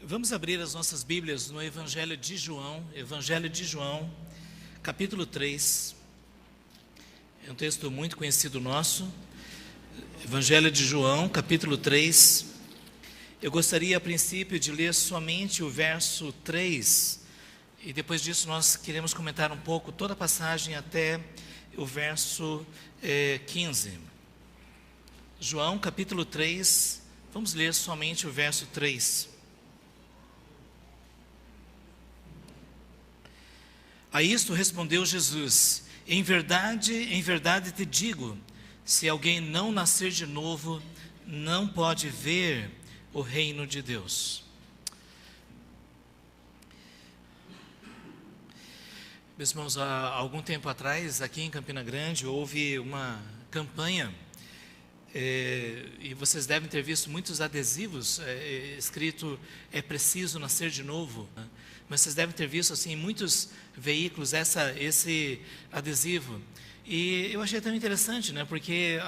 Vamos abrir as nossas Bíblias no Evangelho de João, capítulo 3. É um texto muito conhecido nosso. Evangelho de João, capítulo 3. Eu gostaria, a princípio, de ler somente o verso 3. E depois disso nós queremos comentar um pouco toda a passagem até o verso 15. João, capítulo 3. Vamos ler somente o verso 3. A isto respondeu Jesus: em verdade te digo, se alguém não nascer de novo, não pode ver o reino de Deus. Meus irmãos, há algum tempo atrás, aqui em Campina Grande, houve uma campanha, e vocês devem ter visto muitos adesivos escrito: é preciso nascer de novo, né? Mas vocês devem ter visto assim, em muitos veículos esse adesivo. E eu achei tão interessante, né? Porque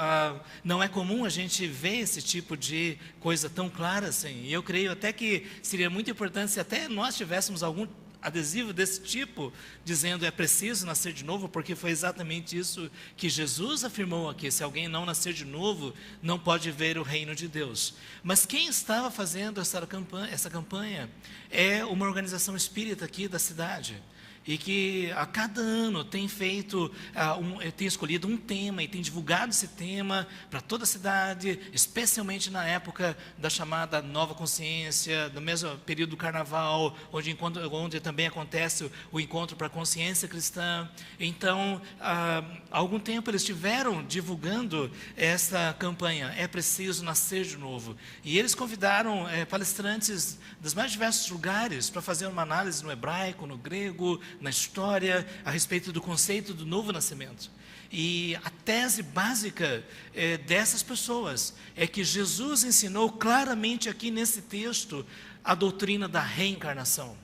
não é comum a gente ver esse tipo de coisa tão clara assim. E eu creio até que seria muito importante se até nós tivéssemos algum adesivo desse tipo, dizendo: é preciso nascer de novo, porque foi exatamente isso que Jesus afirmou aqui: se alguém não nascer de novo, não pode ver o reino de Deus. Mas quem estava fazendo essa campanha é uma organização espírita aqui da cidade, e que a cada ano tem feito, tem escolhido um tema e tem divulgado esse tema para toda a cidade, especialmente na época da chamada Nova Consciência, no mesmo período do Carnaval, onde também acontece o encontro para a consciência cristã. Então, há algum tempo eles estiveram divulgando essa campanha: é preciso nascer de novo. E eles convidaram palestrantes dos mais diversos lugares para fazer uma análise no hebraico, no grego, na história, a respeito do conceito do novo nascimento. E a tese básica dessas pessoas é que Jesus ensinou claramente aqui nesse texto a doutrina da reencarnação.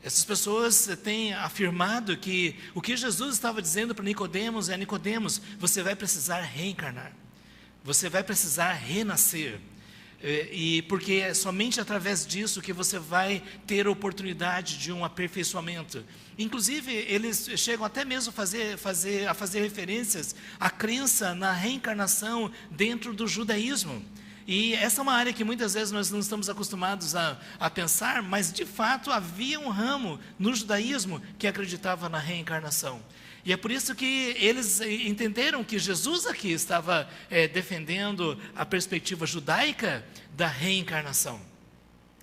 Essas pessoas têm afirmado que o que Jesus estava dizendo para Nicodemos é: Nicodemos, você vai precisar reencarnar, você vai precisar renascer. E porque é somente através disso que você vai ter a oportunidade de um aperfeiçoamento. Inclusive, eles chegam até mesmo a fazer referências à crença na reencarnação dentro do judaísmo. E essa é uma área que muitas vezes nós não estamos acostumados a pensar, mas de fato havia um ramo no judaísmo que acreditava na reencarnação. E é por isso que eles entenderam que Jesus aqui estava defendendo a perspectiva judaica da reencarnação.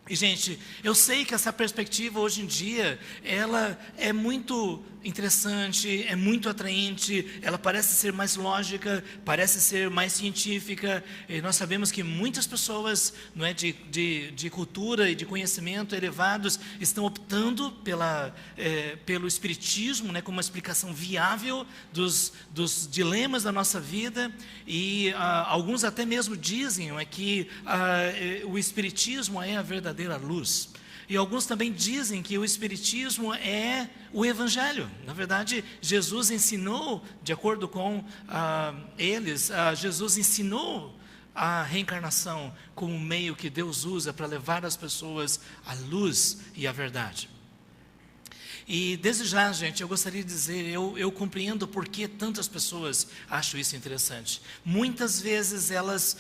E, gente, eu sei que essa perspectiva hoje em dia, ela é muito interessante, é muito atraente, ela parece ser mais lógica, parece ser mais científica, e nós sabemos que muitas pessoas, não é, de cultura e de conhecimento elevados estão optando pelo espiritismo, né, como uma explicação viável dos dilemas da nossa vida, e alguns até mesmo dizem que o espiritismo é a verdadeira luz. E alguns também dizem que o espiritismo é o evangelho. Na verdade, Jesus ensinou, de acordo com eles, Jesus ensinou a reencarnação como um meio que Deus usa para levar as pessoas à luz e à verdade. E desde já, gente, eu gostaria de dizer, eu compreendo por que tantas pessoas acham isso interessante. Muitas vezes elas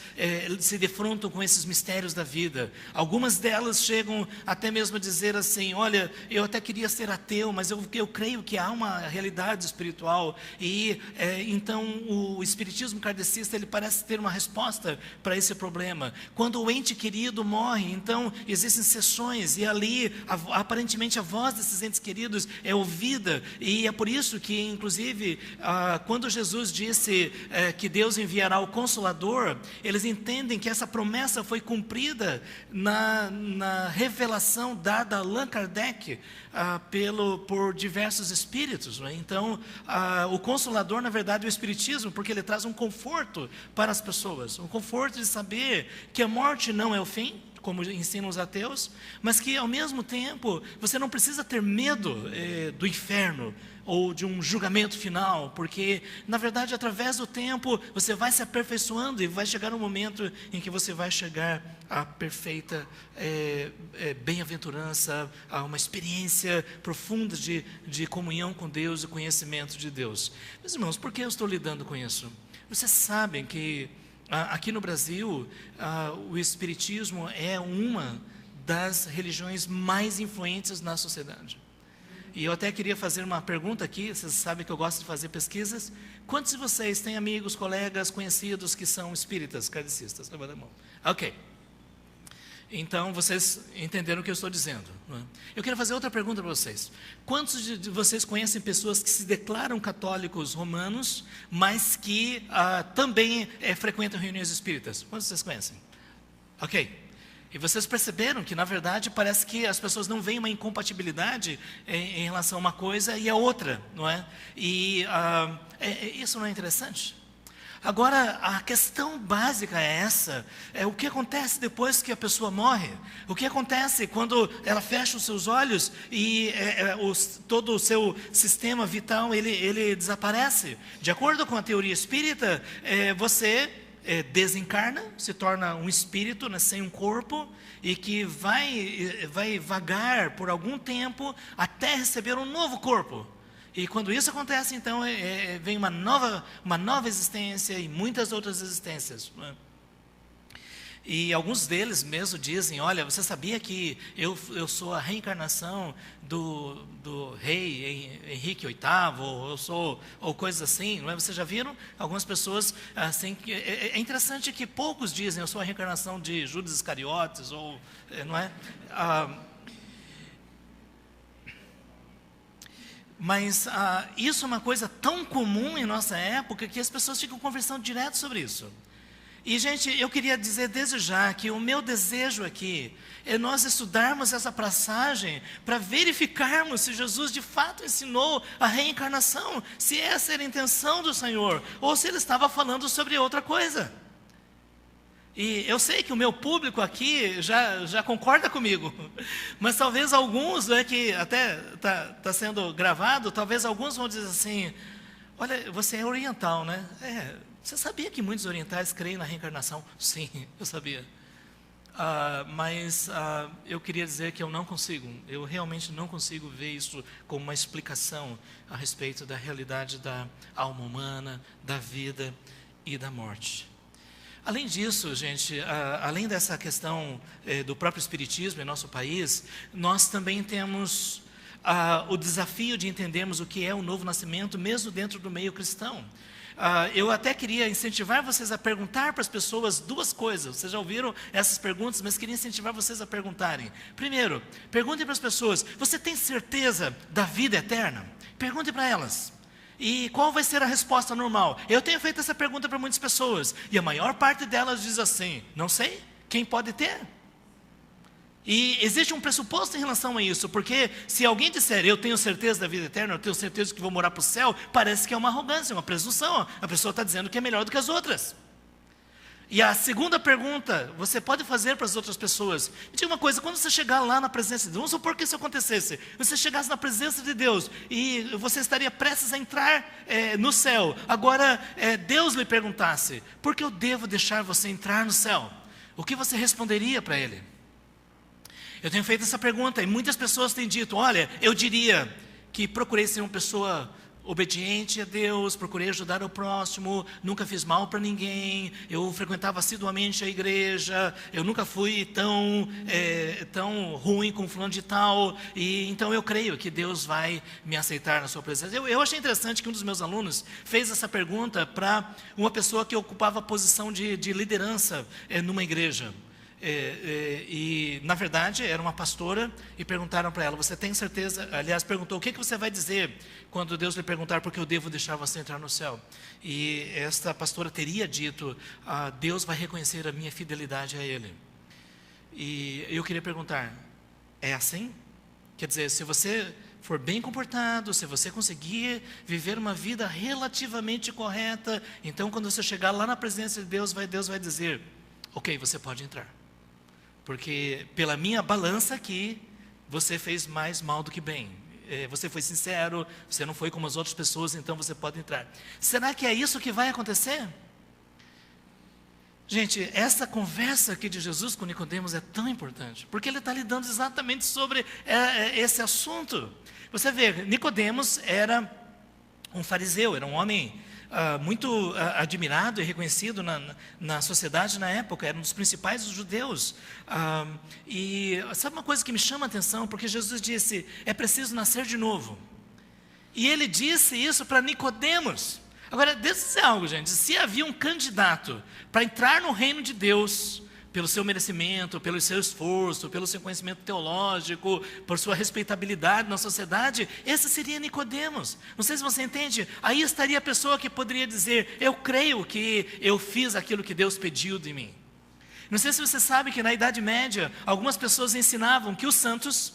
se defrontam com esses mistérios da vida. Algumas delas chegam até mesmo a dizer assim: olha, eu até queria ser ateu, mas eu creio que há uma realidade espiritual. E então o espiritismo kardecista, ele parece ter uma resposta para esse problema. Quando o ente querido morre, então existem sessões, e ali aparentemente a voz desses entes queridos é ouvida, e é por isso que, inclusive, quando Jesus disse que Deus enviará o Consolador, eles entendem que essa promessa foi cumprida na revelação dada a Allan Kardec por diversos espíritos, né? Então, o Consolador, na verdade, é o Espiritismo, porque ele traz um conforto para as pessoas, um conforto de saber que a morte não é o fim, como ensinam os ateus, mas que ao mesmo tempo você não precisa ter medo do inferno ou de um julgamento final, porque na verdade através do tempo você vai se aperfeiçoando e vai chegar um momento em que você vai chegar à perfeita bem-aventurança, a uma experiência profunda de comunhão com Deus e conhecimento de Deus. Meus irmãos, por que eu estou lidando com isso? Vocês sabem que aqui no Brasil o Espiritismo é uma das religiões mais influentes na sociedade. E eu até queria fazer uma pergunta aqui, vocês sabem que eu gosto de fazer pesquisas. Quantos de vocês têm amigos, colegas, conhecidos que são espíritas, kardecistas? Levanta a mão. Ok. Então, vocês entenderam o que eu estou dizendo, não é? Eu quero fazer outra pergunta para vocês. Quantos de vocês conhecem pessoas que se declaram católicos romanos, mas que também frequentam reuniões espíritas? Quantos vocês conhecem? Ok. E vocês perceberam que, na verdade, parece que as pessoas não veem uma incompatibilidade em relação a uma coisa e a outra, não é? E isso não é interessante? Agora, a questão básica é essa, o que acontece depois que a pessoa morre? O que acontece quando ela fecha os seus olhos e todo o seu sistema vital, ele desaparece? De acordo com a teoria espírita, você desencarna, se torna um espírito, né, sem um corpo, e que vai vagar por algum tempo até receber um novo corpo. E quando isso acontece, então, vem uma nova existência e muitas outras existências, né? E alguns deles mesmo dizem, olha, você sabia que eu sou a reencarnação do rei Henrique VIII, ou coisas assim, não é? Vocês já viram? Algumas pessoas, assim, é interessante que poucos dizem, eu sou a reencarnação de Judas Iscariotes, ou, não é? Mas isso é uma coisa tão comum em nossa época que as pessoas ficam conversando direto sobre isso. E, gente, eu queria dizer desde já que o meu desejo aqui é nós estudarmos essa passagem para verificarmos se Jesus de fato ensinou a reencarnação, se essa era a intenção do Senhor, ou se ele estava falando sobre outra coisa. E eu sei que o meu público aqui já concorda comigo, mas talvez alguns, que até está sendo gravado, talvez alguns vão dizer assim, olha, você é oriental, né? Você sabia que muitos orientais creem na reencarnação? Sim, eu sabia. Mas eu queria dizer que eu realmente não consigo ver isso como uma explicação a respeito da realidade da alma humana, da vida e da morte. Além disso, gente, além dessa questão do próprio espiritismo em nosso país, nós também temos o desafio de entendermos o que é o novo nascimento, mesmo dentro do meio cristão. Eu até queria incentivar vocês a perguntar para as pessoas duas coisas. Vocês já ouviram essas perguntas, mas queria incentivar vocês a perguntarem. Primeiro, perguntem para as pessoas, você tem certeza da vida eterna? Pergunte para elas. E qual vai ser a resposta normal? Eu tenho feito essa pergunta para muitas pessoas, e a maior parte delas diz assim, não sei, quem pode ter? E existe um pressuposto em relação a isso, porque se alguém disser, eu tenho certeza da vida eterna, eu tenho certeza que vou morar para o céu, parece que é uma arrogância, uma presunção, a pessoa está dizendo que é melhor do que as outras. E a segunda pergunta, você pode fazer para as outras pessoas, me diga uma coisa, quando você chegar lá na presença de Deus, vamos supor que isso acontecesse, você chegasse na presença de Deus, e você estaria prestes a entrar no céu, agora Deus lhe perguntasse, por que eu devo deixar você entrar no céu? O que você responderia para Ele? Eu tenho feito essa pergunta e muitas pessoas têm dito, olha, eu diria que procurei ser uma pessoa obediente a Deus, procurei ajudar o próximo, nunca fiz mal para ninguém, eu frequentava assiduamente a igreja, eu nunca fui tão ruim com fulano de tal, e então eu creio que Deus vai me aceitar na sua presença. Eu achei interessante que um dos meus alunos fez essa pergunta para uma pessoa que ocupava a posição de liderança numa igreja. E na verdade era uma pastora e perguntaram para ela, você tem certeza, aliás perguntou, o que você vai dizer quando Deus lhe perguntar por que eu devo deixar você entrar no céu? E esta pastora teria dito, Deus vai reconhecer a minha fidelidade a Ele. E eu queria perguntar, é assim? Quer dizer, se você for bem comportado, se você conseguir viver uma vida relativamente correta, então quando você chegar lá na presença de Deus vai dizer, ok, você pode entrar. porque pela minha balança aqui, você fez mais mal do que bem. Você foi sincero, você não foi como as outras pessoas, então você pode entrar. Será que é isso que vai acontecer? Gente, essa conversa aqui de Jesus com Nicodemos é tão importante, porque ele está lidando exatamente sobre esse assunto. Você vê, Nicodemos era um fariseu, era um homem muito admirado e reconhecido na sociedade na época, era um dos principais dos judeus. E sabe uma coisa que me chama a atenção? Porque Jesus disse, é preciso nascer de novo. E ele disse isso para Nicodemos. Agora, deixa eu dizer algo, gente. Se havia um candidato para entrar no reino de Deus, pelo seu merecimento, pelo seu esforço, pelo seu conhecimento teológico, por sua respeitabilidade na sociedade, esse seria Nicodemos. Não sei se você entende. Aí estaria a pessoa que poderia dizer, eu creio que eu fiz aquilo que Deus pediu de mim. Não sei se você sabe que na Idade Média, algumas pessoas ensinavam que os santos,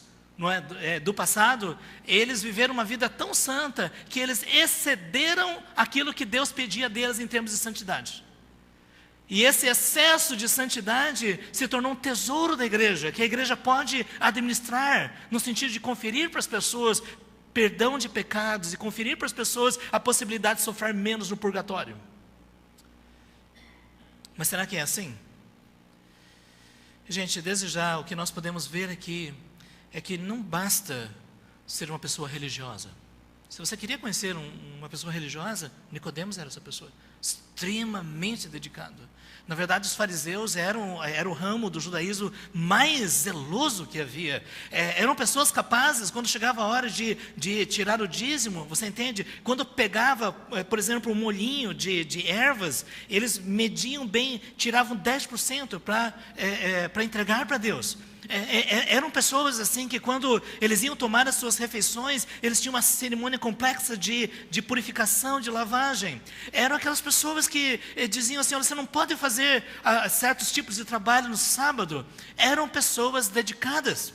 do passado, eles viveram uma vida tão santa que eles excederam aquilo que Deus pedia deles em termos de santidade. E esse excesso de santidade se tornou um tesouro da igreja, que a igreja pode administrar, no sentido de conferir para as pessoas perdão de pecados e conferir para as pessoas a possibilidade de sofrer menos no purgatório. Mas será que é assim? Gente, desde já, o que nós podemos ver aqui é que não basta ser uma pessoa religiosa. Se você queria conhecer uma pessoa religiosa, Nicodemos era essa pessoa, extremamente dedicado. Na verdade, os fariseus eram o ramo do judaísmo mais zeloso que havia. Eram pessoas capazes, quando chegava a hora de tirar o dízimo, você entende? Quando pegava, por exemplo, um molhinho de ervas, eles mediam bem, tiravam 10% para entregar para Deus. Eram pessoas assim que quando eles iam tomar as suas refeições, eles tinham uma cerimônia complexa de purificação, de lavagem. Eram aquelas pessoas que diziam assim, olha, você não pode fazer certos tipos de trabalho no sábado. Eram pessoas dedicadas,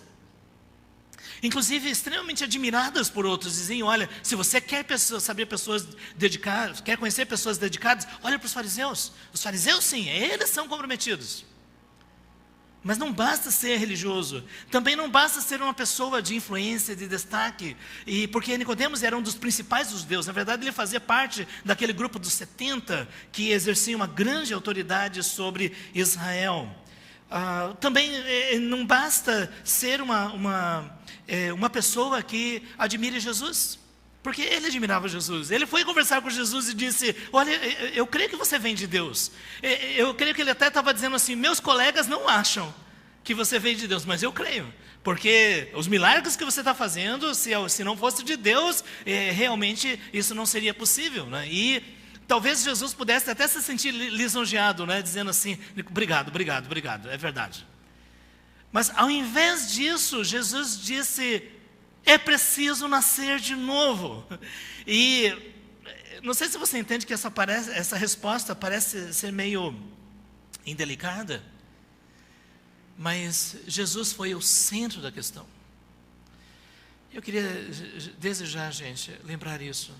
inclusive extremamente admiradas por outros. Diziam, olha, se você quer saber pessoas dedicadas, quer conhecer pessoas dedicadas, olha para os fariseus. Os fariseus sim, eles são comprometidos. Mas não basta ser religioso, também não basta ser uma pessoa de influência, de destaque, e porque Nicodemos era um dos principais dos judeus. Na verdade, ele fazia parte daquele grupo dos 70 que exercia uma grande autoridade sobre Israel. Também não basta ser uma pessoa que admire Jesus, porque ele admirava Jesus. Ele foi conversar com Jesus e disse, olha, eu creio que você vem de Deus. Eu creio que ele até estava dizendo assim, meus colegas não acham que você veio de Deus, mas eu creio, porque os milagres que você está fazendo, se não fosse de Deus, realmente isso não seria possível, né? E talvez Jesus pudesse até se sentir lisonjeado, né? Dizendo assim, obrigado, é verdade. Mas ao invés disso, Jesus disse, é preciso nascer de novo. E não sei se você entende que essa resposta parece ser meio indelicada, mas Jesus foi o centro da questão. Eu queria desejar, gente, lembrar isso.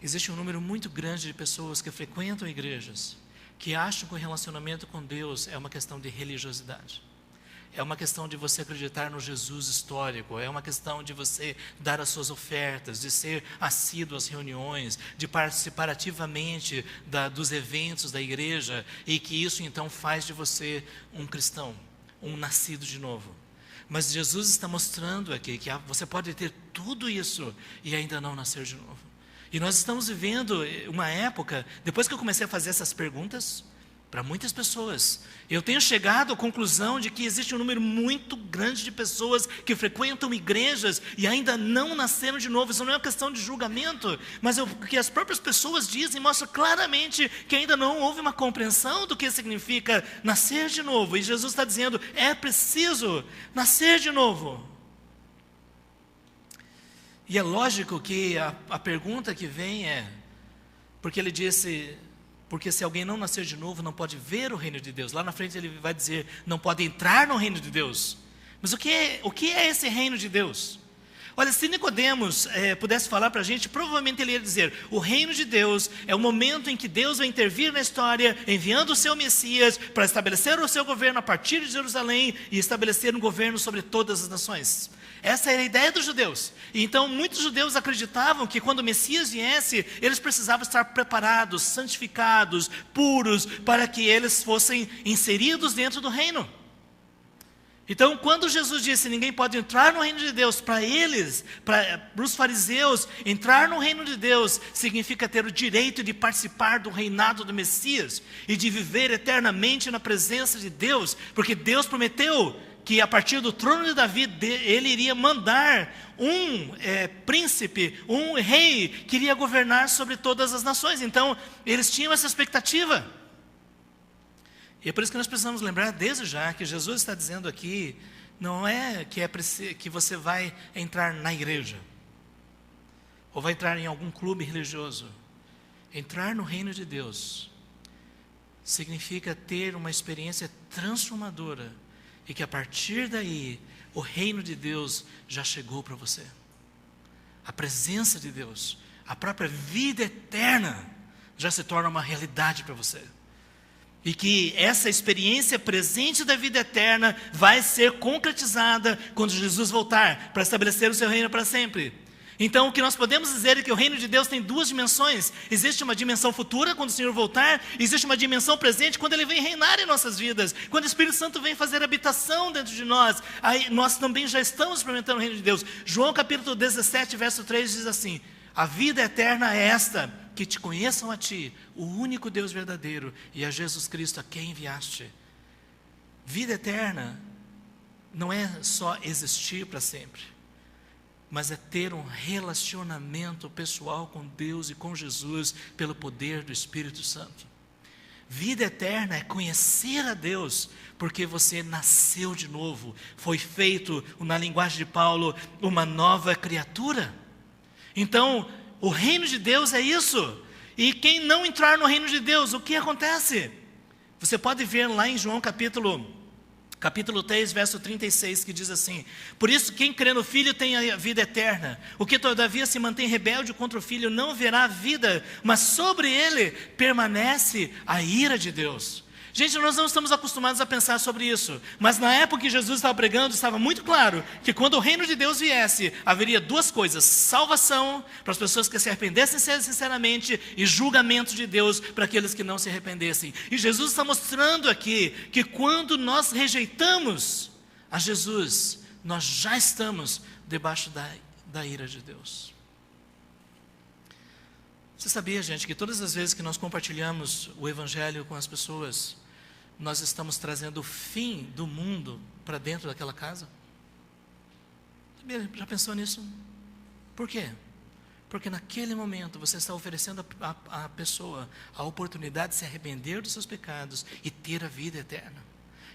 Existe um número muito grande de pessoas que frequentam igrejas, que acham que o relacionamento com Deus é uma questão de religiosidade. É uma questão de você acreditar no Jesus histórico, é uma questão de você dar as suas ofertas, de ser assíduo às reuniões, de participar ativamente dos eventos da igreja, e que isso então faz de você um cristão, um nascido de novo. Mas Jesus está mostrando aqui que você pode ter tudo isso e ainda não nascer de novo. E nós estamos vivendo uma época, depois que eu comecei a fazer essas perguntas, para muitas pessoas, eu tenho chegado à conclusão de que existe um número muito grande de pessoas que frequentam igrejas e ainda não nasceram de novo. Isso não é uma questão de julgamento, mas o que as próprias pessoas dizem mostra claramente que ainda não houve uma compreensão do que significa nascer de novo. E Jesus está dizendo, é preciso nascer de novo. E é lógico que a pergunta que vem porque ele disse, porque se alguém não nascer de novo, não pode ver o reino de Deus. Lá na frente ele vai dizer, não pode entrar no reino de Deus. Mas o que é esse reino de Deus? Olha, se Nicodemos pudesse falar para a gente, provavelmente ele ia dizer: o reino de Deus é o momento em que Deus vai intervir na história, enviando o seu Messias para estabelecer o seu governo a partir de Jerusalém e estabelecer um governo sobre todas as nações. Essa era a ideia dos judeus. E então muitos judeus acreditavam que quando o Messias viesse, eles precisavam estar preparados, santificados, puros, para que eles fossem inseridos dentro do reino. Então, quando Jesus disse: ninguém pode entrar no reino de Deus, para eles, para os fariseus, entrar no reino de Deus significa ter o direito de participar do reinado do Messias e de viver eternamente na presença de Deus, porque Deus prometeu que a partir do trono de Davi, ele iria mandar um príncipe, um rei, que iria governar sobre todas as nações. Então, eles tinham essa expectativa. E é por isso que nós precisamos lembrar desde já que Jesus está dizendo aqui, não é que você vai entrar na igreja, ou vai entrar em algum clube religioso. Entrar no reino de Deus significa ter uma experiência transformadora, e que a partir daí, o reino de Deus já chegou para você. A presença de Deus, a própria vida eterna, já se torna uma realidade para você. E que essa experiência presente da vida eterna vai ser concretizada quando Jesus voltar para estabelecer o seu reino para sempre. Então, o que nós podemos dizer é que o reino de Deus tem duas dimensões. Existe uma dimensão futura, quando o Senhor voltar. Existe uma dimensão presente, quando Ele vem reinar em nossas vidas. Quando o Espírito Santo vem fazer habitação dentro de nós. Aí nós também já estamos experimentando o reino de Deus. João capítulo 17, verso 3 diz assim: a vida eterna é esta, que te conheçam a ti, o único Deus verdadeiro, e a Jesus Cristo a quem enviaste. Vida eterna não é só existir para sempre, mas é ter um relacionamento pessoal com Deus e com Jesus pelo poder do Espírito Santo. Vida eterna é conhecer a Deus, porque você nasceu de novo, foi feito, na linguagem de Paulo, uma nova criatura. Então, o reino de Deus é isso. E quem não entrar no reino de Deus, o que acontece? Você pode ver lá em João capítulo 3, verso 36, que diz assim: por isso quem crê no Filho tem a vida eterna. O que todavia se mantém rebelde contra o Filho não verá vida, mas sobre ele permanece a ira de Deus. Gente, nós não estamos acostumados a pensar sobre isso, mas na época que Jesus estava pregando, estava muito claro que quando o reino de Deus viesse, haveria duas coisas: salvação para as pessoas que se arrependessem sinceramente, e julgamento de Deus para aqueles que não se arrependessem. E Jesus está mostrando aqui que quando nós rejeitamos a Jesus, nós já estamos debaixo da ira de Deus. Você sabia, gente, que todas as vezes que nós compartilhamos o Evangelho com as pessoas, nós estamos trazendo o fim do mundo para dentro daquela casa? Já pensou nisso? Por quê? Porque naquele momento você está oferecendo à pessoa a oportunidade de se arrepender dos seus pecados e ter a vida eterna.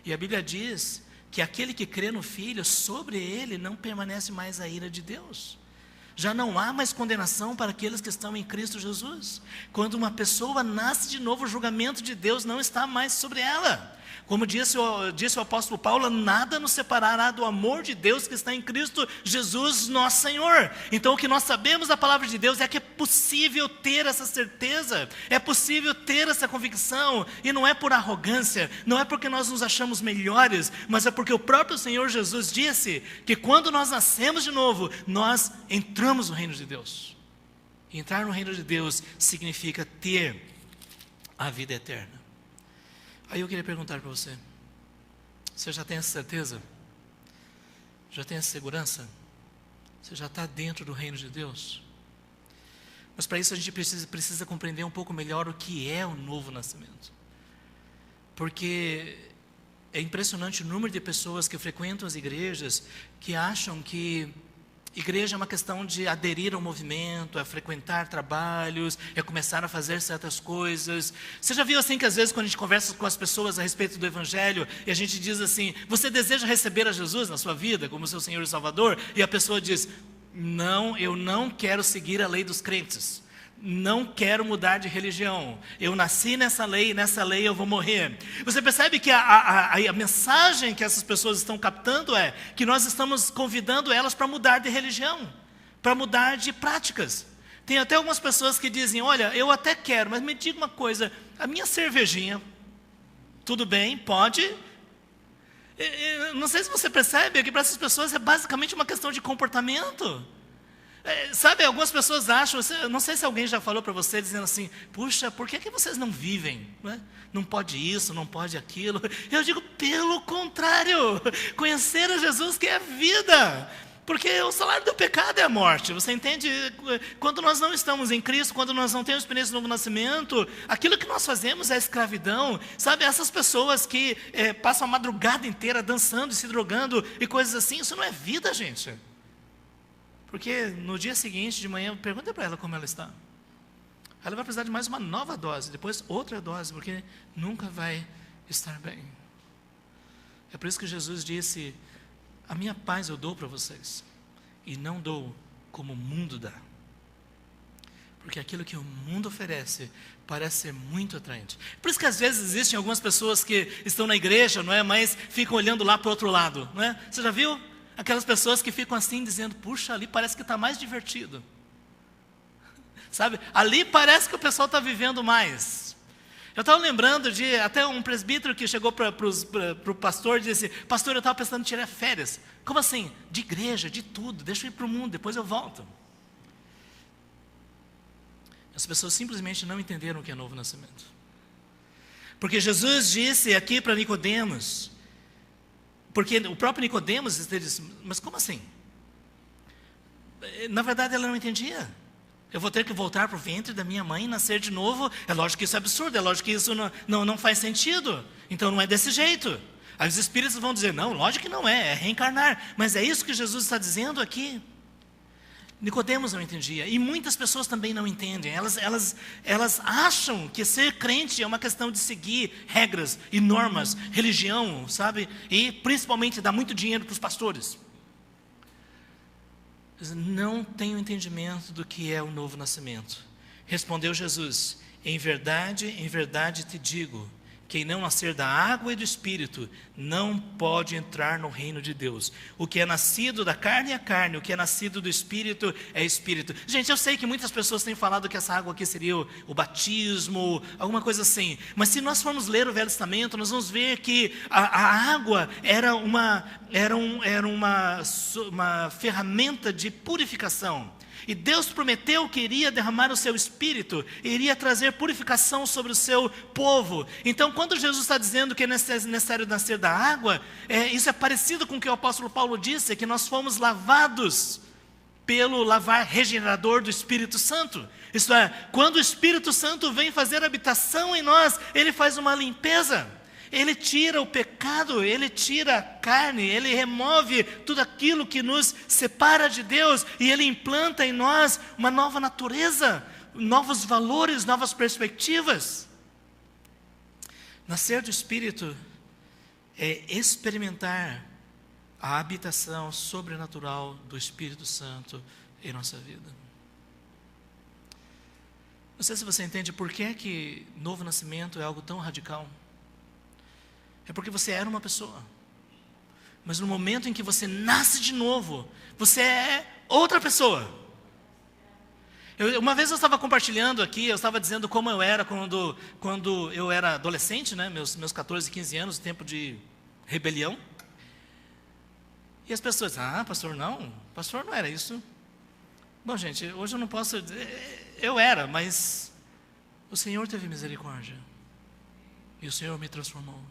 E a Bíblia diz que aquele que crê no Filho, sobre ele não permanece mais a ira de Deus. Já não há mais condenação para aqueles que estão em Cristo Jesus. Quando uma pessoa nasce de novo, o julgamento de Deus não está mais sobre ela. Como disse o apóstolo Paulo: nada nos separará do amor de Deus que está em Cristo Jesus, nosso Senhor. Então, o que nós sabemos da palavra de Deus é que é possível ter essa certeza, é possível ter essa convicção, e não é por arrogância, não é porque nós nos achamos melhores, mas é porque o próprio Senhor Jesus disse que quando nós nascemos de novo, nós entramos no reino de Deus. E entrar no reino de Deus significa ter a vida eterna. Aí eu queria perguntar para você: você já tem essa certeza? Já tem essa segurança? Você já está dentro do reino de Deus? Mas para isso a gente precisa compreender um pouco melhor o que é o novo nascimento. Porque é impressionante o número de pessoas que frequentam as igrejas que acham que igreja é uma questão de aderir ao movimento, é frequentar trabalhos, é começar a fazer certas coisas. Você já viu assim que às vezes quando a gente conversa com as pessoas a respeito do Evangelho, e a gente diz assim: você deseja receber a Jesus na sua vida como seu Senhor e Salvador? E a pessoa diz: não, eu não quero seguir a lei dos crentes. não quero mudar de religião. Eu nasci nessa lei eu vou morrer. Você percebe que a mensagem que essas pessoas estão captando é que nós estamos convidando elas para mudar de religião, para mudar de práticas. Tem até algumas pessoas que dizem, olha, eu até quero, mas me diga uma coisa, a minha cervejinha, tudo bem, pode? Não sei se você percebe que para essas pessoas é basicamente uma questão de comportamento. Sabe, algumas pessoas acham, não sei se alguém já falou para você, dizendo assim, puxa, por que vocês não vivem? Não pode isso, não pode aquilo. Eu digo, pelo contrário, conhecer a Jesus que é vida. Porque o salário do pecado é a morte, você entende? Quando nós não estamos em Cristo, quando nós não temos experiência do novo nascimento, aquilo que nós fazemos é escravidão. Sabe, essas pessoas que passam a madrugada inteira dançando e se drogando e coisas assim, isso não é vida, gente. Porque no dia seguinte, de manhã, pergunta para ela como ela está. Ela vai precisar de mais uma nova dose, depois outra dose, porque nunca vai estar bem. É por isso que Jesus disse, a minha paz eu dou para vocês, e não dou como o mundo dá. Porque aquilo que o mundo oferece parece ser muito atraente. Por isso que às vezes existem algumas pessoas que estão na igreja, não é, mas ficam olhando lá para o outro lado, não é? Você já viu? Aquelas pessoas que ficam assim dizendo, puxa, ali parece que está mais divertido. Sabe, ali parece que o pessoal está vivendo mais. Eu estava lembrando de até um presbítero que chegou para o pastor e disse, pastor, eu estava pensando em tirar férias. Como assim? De igreja, de tudo, deixa eu ir para o mundo, depois eu volto. As pessoas simplesmente não entenderam o que é novo nascimento. Porque Jesus disse aqui para Nicodemos, porque o próprio Nicodemos disse, mas como assim? Na verdade ela não entendia. Eu vou ter que voltar para o ventre da minha mãe e nascer de novo? É lógico que isso é absurdo, é lógico que isso não faz sentido. Então não é desse jeito. Aí os espíritos vão dizer, não, lógico que não é reencarnar. Mas é isso que Jesus está dizendo aqui. Nicodemos não entendia, e muitas pessoas também não entendem. Elas acham que ser crente é uma questão de seguir regras e normas, religião, sabe? E principalmente dar muito dinheiro para os pastores. Não tenho entendimento do que é o novo nascimento. Respondeu Jesus, em verdade te digo, quem não nascer da água e do Espírito não pode entrar no reino de Deus. O que é nascido da carne é carne, o que é nascido do Espírito é Espírito. Gente, eu sei que muitas pessoas têm falado que essa água aqui seria o batismo, alguma coisa assim. Mas se nós formos ler o Velho Testamento, nós vamos ver que a água era uma ferramenta de purificação. E Deus prometeu que iria derramar o seu Espírito, iria trazer purificação sobre o seu povo. Então, quando Jesus está dizendo que é necessário nascer da água, isso é parecido com o que o apóstolo Paulo disse, que nós fomos lavados pelo lavar regenerador do Espírito Santo. Isto é, quando o Espírito Santo vem fazer habitação em nós, ele faz uma limpeza. Ele tira o pecado, ele tira a carne, ele remove tudo aquilo que nos separa de Deus e ele implanta em nós uma nova natureza, novos valores, novas perspectivas. Nascer do Espírito é experimentar a habitação sobrenatural do Espírito Santo em nossa vida. Não sei se você entende por que novo nascimento é algo tão radical. É porque você era uma pessoa, mas no momento em que você nasce de novo, você é outra pessoa. Uma vez eu estava compartilhando aqui, eu estava dizendo como eu era quando eu era adolescente, né, meus 14, 15 anos, tempo de rebelião. E as pessoas, pastor não era isso. Bom, gente, hoje eu não posso dizer, eu era, mas o Senhor teve misericórdia, e o Senhor me transformou.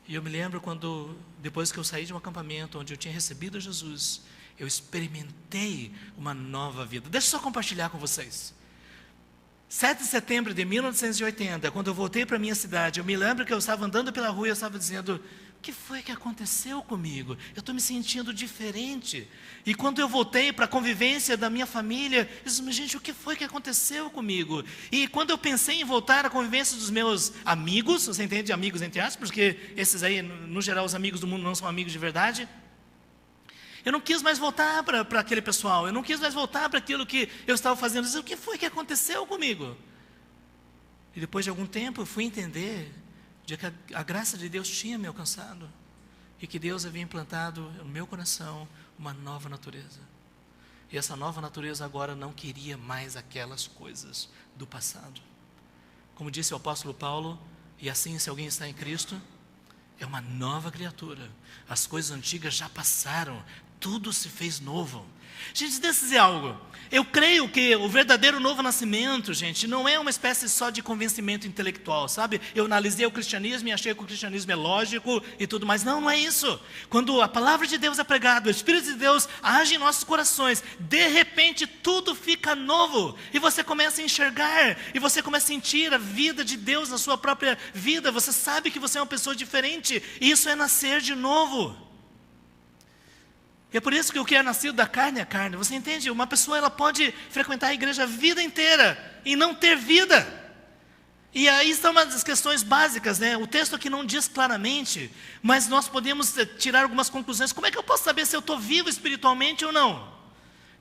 E eu me lembro quando, depois que eu saí de um acampamento onde eu tinha recebido Jesus, eu experimentei uma nova vida. Deixa eu só compartilhar com vocês. 7 de setembro de 1980, quando eu voltei para a minha cidade, eu me lembro que eu estava andando pela rua e eu estava dizendo, o que foi que aconteceu comigo? Eu estou me sentindo diferente. E quando eu voltei para a convivência da minha família, eu disse, mas gente, o que foi que aconteceu comigo? E quando eu pensei em voltar à convivência dos meus amigos, você entende, amigos entre aspas, porque esses aí, no geral, os amigos do mundo não são amigos de verdade. Eu não quis mais voltar para aquele pessoal. Eu não quis mais voltar para aquilo que eu estava fazendo. Eu disse, o que foi que aconteceu comigo? E depois de algum tempo eu fui entender de que a graça de Deus tinha me alcançado. E que Deus havia implantado no meu coração uma nova natureza. E essa nova natureza agora não queria mais aquelas coisas do passado. Como disse o apóstolo Paulo, e assim se alguém está em Cristo, é uma nova criatura. As coisas antigas já passaram, tudo se fez novo. Gente, deixa eu dizer algo. Eu creio que o verdadeiro novo nascimento, gente, não é uma espécie só de convencimento intelectual, sabe? Eu analisei o cristianismo e achei que o cristianismo é lógico e tudo mais. Não, não é isso. Quando a palavra de Deus é pregada, o Espírito de Deus age em nossos corações, de repente tudo fica novo. E você começa a enxergar, e você começa a sentir a vida de Deus na sua própria vida. Você sabe que você é uma pessoa diferente. Isso é nascer de novo. E é por isso que o que é nascido da carne é carne. Você entende? Uma pessoa ela pode frequentar a igreja a vida inteira e não ter vida. E aí está uma das questões básicas, né? O texto aqui não diz claramente, mas nós podemos tirar algumas conclusões. Como é que eu posso saber se eu estou vivo espiritualmente ou não?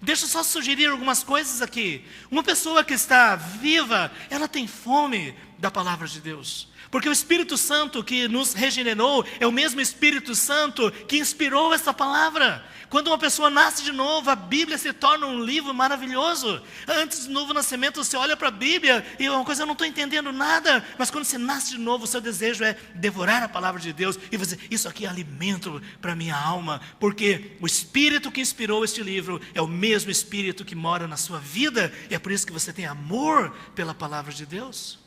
Deixa eu só sugerir algumas coisas aqui. Uma pessoa que está viva, ela tem fome da palavra de Deus. Porque o Espírito Santo que nos regenerou é o mesmo Espírito Santo que inspirou essa palavra. Quando uma pessoa nasce de novo, a Bíblia se torna um livro maravilhoso. Antes do novo nascimento, você olha para a Bíblia e é uma coisa, eu não estou entendendo nada. Mas quando você nasce de novo, o seu desejo é devorar a palavra de Deus. E você, isso aqui é alimento para a minha alma. Porque o Espírito que inspirou este livro é o mesmo Espírito que mora na sua vida. E é por isso que você tem amor pela palavra de Deus.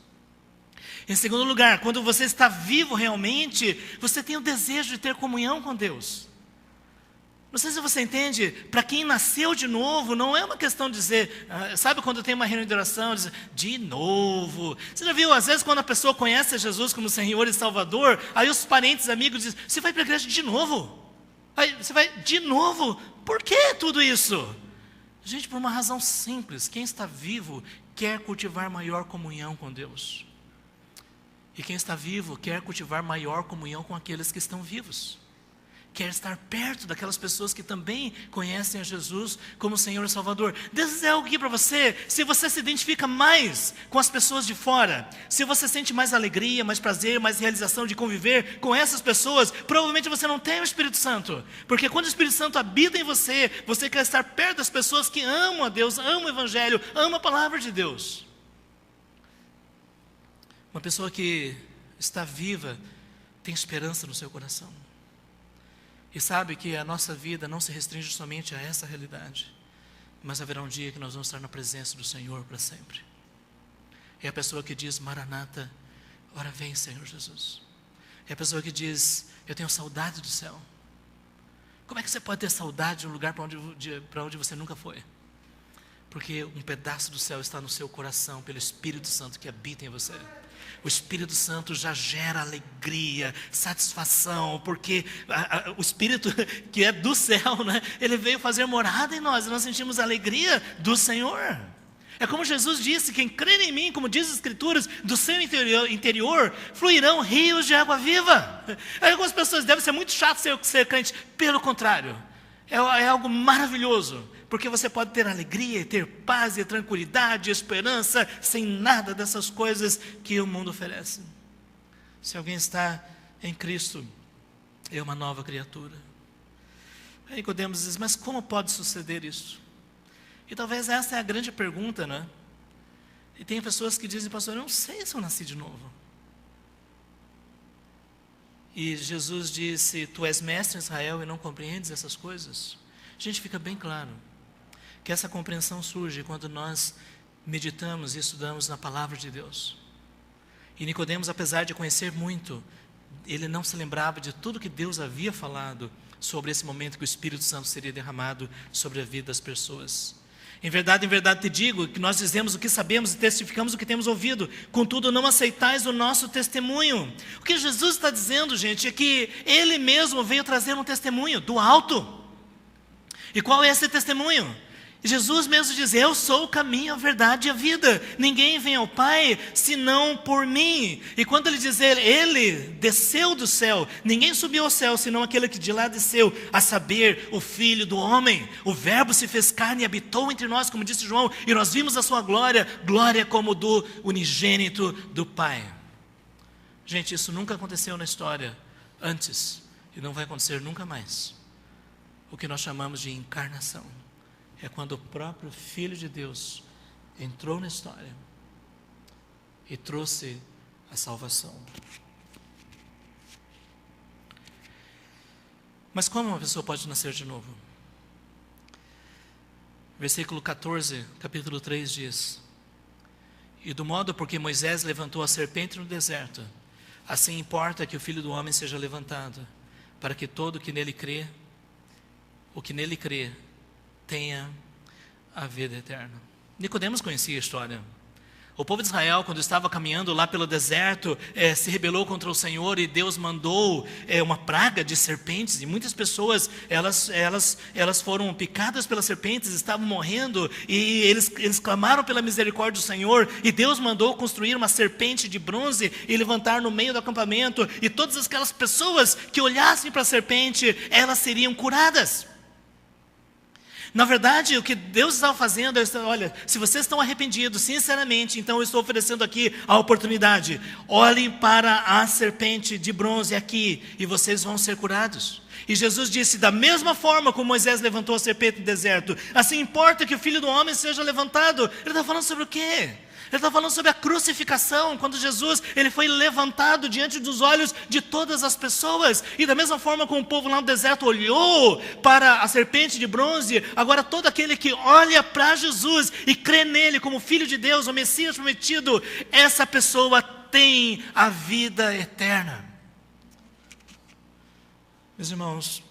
Em segundo lugar, quando você está vivo realmente, você tem o desejo de ter comunhão com Deus. Não sei se você entende, para quem nasceu de novo, não é uma questão de dizer, sabe quando tem uma reunião de oração, diz, de novo. Você já viu, às vezes quando a pessoa conhece Jesus como Senhor e Salvador, aí os parentes, amigos dizem, você vai para a igreja de novo? Aí você vai de novo? Por que tudo isso? Gente, por uma razão simples, quem está vivo quer cultivar maior comunhão com Deus. E quem está vivo quer cultivar maior comunhão com aqueles que estão vivos. Quer estar perto daquelas pessoas que também conhecem a Jesus como Senhor e Salvador. Deixa eu dizer algo aqui para você. Se você se identifica mais com as pessoas de fora, se você sente mais alegria, mais prazer, mais realização de conviver com essas pessoas, provavelmente você não tem o Espírito Santo. Porque quando o Espírito Santo habita em você, você quer estar perto das pessoas que amam a Deus, amam o Evangelho, amam a palavra de Deus. Uma pessoa que está viva tem esperança no seu coração. E sabe que a nossa vida não se restringe somente a essa realidade. Mas haverá um dia que nós vamos estar na presença do Senhor para sempre. É a pessoa que diz, Maranata, ora vem Senhor Jesus. É a pessoa que diz, eu tenho saudade do céu. Como é que você pode ter saudade de um lugar para onde você nunca foi? Porque um pedaço do céu está no seu coração, pelo Espírito Santo que habita em você. O Espírito Santo já gera alegria, satisfação, porque o Espírito que é do céu, né, ele veio fazer morada em nós, e nós sentimos a alegria do Senhor. É como Jesus disse, quem crer em mim, como diz as Escrituras, do seu interior fluirão rios de água viva. Aí algumas pessoas devem ser muito chato ser crente, pelo contrário, é algo maravilhoso. Porque você pode ter alegria, ter paz e tranquilidade, esperança, sem nada dessas coisas que o mundo oferece. Se alguém está em Cristo, é uma nova criatura. Aí Nicodemos diz, mas como pode suceder isso? E talvez essa é a grande pergunta, né? E tem pessoas que dizem, pastor, eu não sei se eu nasci de novo. E Jesus disse, tu és mestre em Israel e não compreendes essas coisas? Gente, fica bem claro que essa compreensão surge quando nós meditamos e estudamos na palavra de Deus. E Nicodemos, apesar de conhecer muito, ele não se lembrava de tudo que Deus havia falado sobre esse momento que o Espírito Santo seria derramado sobre a vida das pessoas. Em verdade te digo que nós dizemos o que sabemos e testificamos o que temos ouvido, contudo não aceitais o nosso testemunho. O que Jesus está dizendo, gente, é que Ele mesmo veio trazer um testemunho do alto. E qual é esse testemunho? Jesus mesmo diz: eu sou o caminho, a verdade e a vida. Ninguém vem ao Pai senão por mim. E quando ele diz ele desceu do céu, ninguém subiu ao céu senão aquele que de lá desceu, a saber, o Filho do homem. O Verbo se fez carne e habitou entre nós, como disse João, e nós vimos a sua glória, glória como do unigênito do Pai. Gente, isso nunca aconteceu na história antes e não vai acontecer nunca mais. O que nós chamamos de encarnação é quando o próprio Filho de Deus entrou na história e trouxe a salvação. Mas como uma pessoa pode nascer de novo? Versículo 14, capítulo 3 diz: e do modo porque Moisés levantou a serpente no deserto, assim importa que o Filho do homem seja levantado, para que todo o que nele crê tenha a vida eterna. Nicodemos conhecia a história. O povo de Israel, quando estava caminhando lá pelo deserto, se rebelou contra o Senhor e Deus mandou uma praga de serpentes, e muitas pessoas, elas foram picadas pelas serpentes, estavam morrendo, e eles clamaram pela misericórdia do Senhor, e Deus mandou construir uma serpente de bronze e levantar no meio do acampamento, e todas aquelas pessoas que olhassem para a serpente, elas seriam curadas. Na verdade, o que Deus estava fazendo, olha, se vocês estão arrependidos, sinceramente, então eu estou oferecendo aqui a oportunidade. Olhem para a serpente de bronze aqui, e vocês vão ser curados. E Jesus disse: da mesma forma como Moisés levantou a serpente no deserto, assim importa que o Filho do homem seja levantado. Ele está falando sobre o quê? Ele está falando sobre a crucificação, quando Jesus ele foi levantado diante dos olhos de todas as pessoas. E da mesma forma como o povo lá no deserto olhou para a serpente de bronze, agora todo aquele que olha para Jesus e crê nele como Filho de Deus, o Messias prometido, essa pessoa tem a vida eterna. Meus irmãos,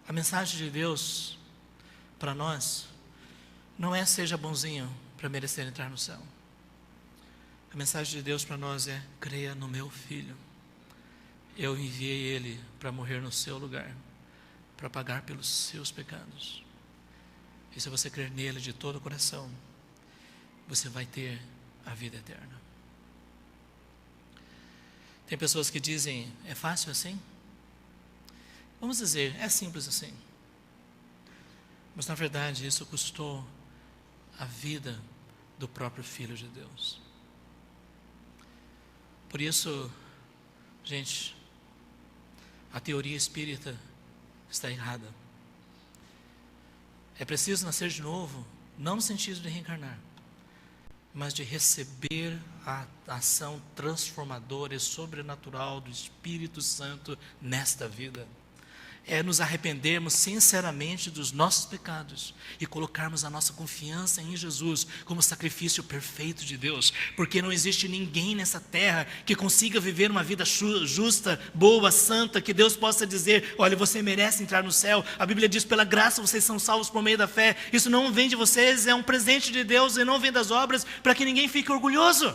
a mensagem de Deus para nós não é seja bonzinho para merecer entrar no céu. A mensagem de Deus para nós é: creia no meu Filho. Eu enviei ele para morrer no seu lugar, para pagar pelos seus pecados. E se você crer nele de todo o coração, você vai ter a vida eterna. Tem pessoas que dizem: é fácil assim? Vamos dizer, é simples assim. Mas na verdade isso custou a vida do próprio Filho de Deus. Por isso, gente, a teoria espírita está errada. É preciso nascer de novo, não no sentido de reencarnar, mas de receber a ação transformadora e sobrenatural do Espírito Santo nesta vida. É nos arrependermos sinceramente dos nossos pecados e colocarmos a nossa confiança em Jesus como sacrifício perfeito de Deus, porque não existe ninguém nessa terra que consiga viver uma vida justa, boa, santa, que Deus possa dizer: olha, você merece entrar no céu. A Bíblia diz: pela graça vocês são salvos por meio da fé. Isso não vem de vocês, é um presente de Deus e não vem das obras, para que ninguém fique orgulhoso.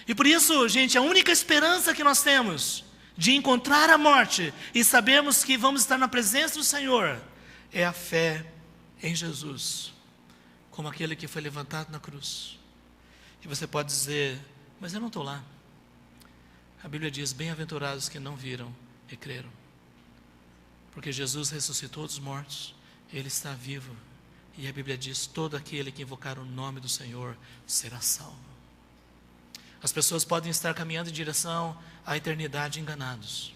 E por isso, gente, a única esperança que nós temos de encontrar a morte e sabermos que vamos estar na presença do Senhor é a fé em Jesus, como aquele que foi levantado na cruz. E você pode dizer: mas eu não estou lá. A Bíblia diz: bem-aventurados que não viram e creram, porque Jesus ressuscitou dos mortos, Ele está vivo, e a Bíblia diz: todo aquele que invocar o nome do Senhor será salvo. As pessoas podem estar caminhando em direção à eternidade enganados.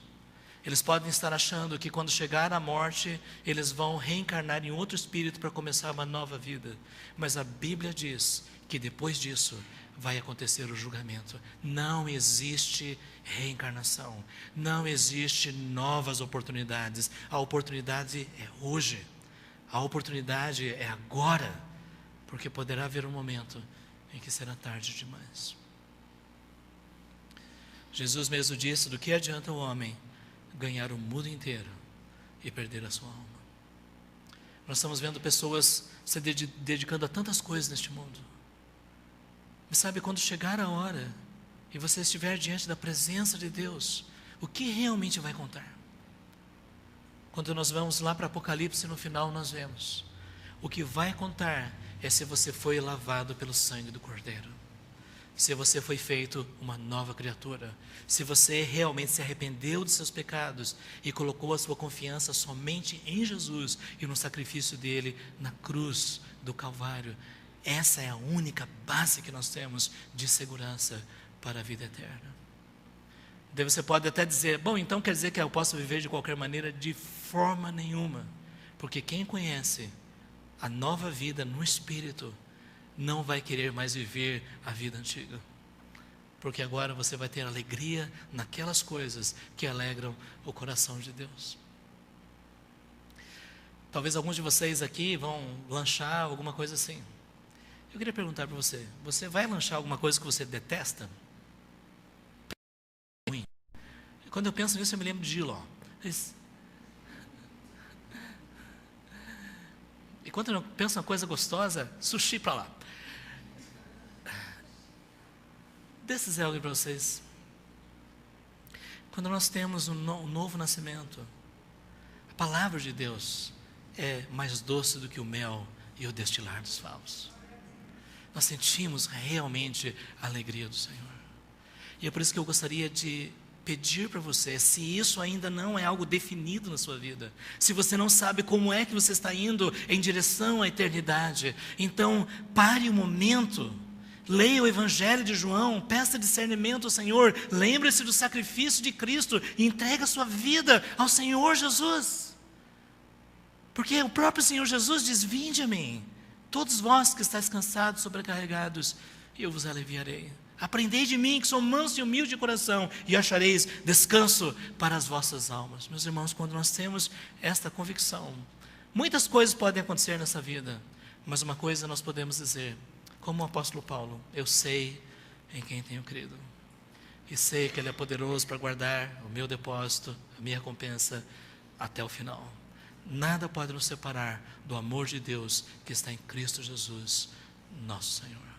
Eles podem estar achando que quando chegar a morte, eles vão reencarnar em outro espírito para começar uma nova vida. Mas a Bíblia diz que depois disso vai acontecer o julgamento. Não existe reencarnação. Não existe novas oportunidades. A oportunidade é hoje. A oportunidade é agora. Porque poderá haver um momento em que será tarde demais. Jesus mesmo disse: do que adianta o homem ganhar o mundo inteiro e perder a sua alma? Nós estamos vendo pessoas se dedicando a tantas coisas neste mundo. Mas sabe, quando chegar a hora e você estiver diante da presença de Deus, o que realmente vai contar? Quando nós vamos lá para Apocalipse, no final nós vemos, o que vai contar é se você foi lavado pelo sangue do Cordeiro, se você foi feito uma nova criatura, se você realmente se arrependeu de seus pecados e colocou a sua confiança somente em Jesus e no sacrifício dele na cruz do Calvário. Essa é a única base que nós temos de segurança para a vida eterna. Daí você pode até dizer, bom, então quer dizer que eu posso viver de qualquer maneira? De forma nenhuma, porque quem conhece a nova vida no Espírito não vai querer mais viver a vida antiga, porque agora você vai ter alegria naquelas coisas que alegram o coração de Deus. Talvez alguns de vocês aqui vão lanchar alguma coisa assim. Eu queria perguntar para você, você vai lanchar alguma coisa que você detesta? Ruim. Quando eu penso nisso, eu me lembro de Giló. E quando eu penso em uma coisa gostosa, sushi para lá. Deixa eu dizer algo para vocês. Quando nós temos um novo nascimento, a palavra de Deus é mais doce do que o mel e o destilar dos favos. Nós sentimos realmente a alegria do Senhor. E é por isso que eu gostaria de pedir para você, se isso ainda não é algo definido na sua vida, se você não sabe como é que você está indo em direção à eternidade, então pare um momento, leia o Evangelho de João, peça discernimento ao Senhor, lembre-se do sacrifício de Cristo e entregue a sua vida ao Senhor Jesus. Porque o próprio Senhor Jesus diz, vinde a mim, todos vós que estáis cansados, sobrecarregados, e eu vos aliviarei. Aprendei de mim, que sou manso e humilde de coração, e achareis descanso para as vossas almas. Meus irmãos, quando nós temos esta convicção, muitas coisas podem acontecer nessa vida, mas uma coisa nós podemos dizer, como o apóstolo Paulo, eu sei em quem tenho crido, e sei que Ele é poderoso para guardar o meu depósito, a minha recompensa, até o final. Nada pode nos separar do amor de Deus que está em Cristo Jesus, nosso Senhor.